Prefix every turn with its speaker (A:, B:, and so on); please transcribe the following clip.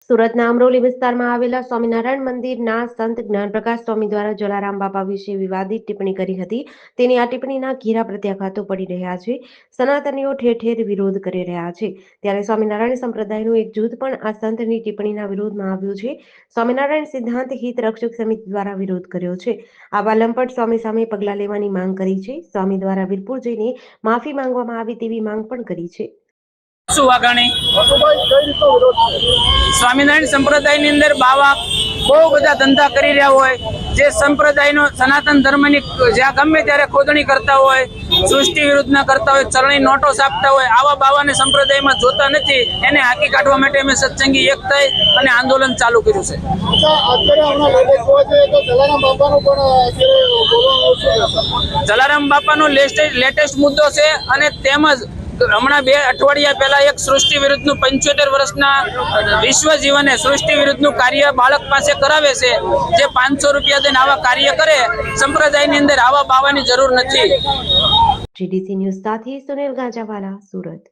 A: સુરતના અમરોલી વિસ્તારમાં આવેલા સ્વામિનારાયણ મંદિરના સંત જ્ઞાનપ્રકાશ સ્વામી દ્વારા જલારામ બાપા વિશે વિવાદિત ટિપ્પણી કરી હતી. તેની આ ટિપ્પણીના ઘેરા પ્રત્યાઘાતો પડી રહ્યા છે. સનાતનીઓ ઠેર ઠેર વિરોધ કરી રહ્યા છે. ત્યારે સ્વામિનારાયણ સંપ્રદાયનું એક જૂથ પણ આ સંતની ટિપ્પણીના વિરોધમાં આવ્યું છે. સ્વામિનારાયણ સિદ્ધાંત હિત રક્ષક સમિતિ દ્વારા વિરોધ કર્યો છે. આવા લંપટ સ્વામી સામે પગલાં લેવાની માંગ કરી છે. સ્વામી દ્વારા વીરપુર જઈને માફી માંગવામાં આવે તેવી માંગ પણ કરી છે.
B: સ્વામિનારાયણ સંપ્રદાયની અંદર બાવા બહુ બધા ધંધા કરી રહ્યા હોય, જે સંપ્રદાયનો સનાતન ધર્મની જ્યાં ગમે ત્યારે ખોદણી કરતા હોય, સૃષ્ટિ વિરુદ્ધના કરતા હોય, ચલણી નોટો છાપતા હોય, આવા બાવાને સંપ્રદાયમાં જોતા નથી. એને હાકી કાઢવા માટે અમે સત્સંગી એક થઈ અને આંદોલન ચાલુ કર્યું છે. જલારામ બાપાનો લેટેસ્ટ મુદ્દો છે અને તેમજ હમણાં 2 અઠવાડિયા પહેલા એક સૃષ્ટિ વિરુદ્ધનું 75 વર્ષના વિશ્વ જીવને સૃષ્ટિ વિરુદ્ધનું કાર્ય બાળક પાસે કરાવે છે. જે 500 રૂપિયા દઈને આવા કાર્ય કરે, સંપ્રદાયની અંદર આવા બાવાની જરૂર નથી.
A: GDC ન્યૂઝ સાથે સુનિલ ગાંજાવાલા, સુરત.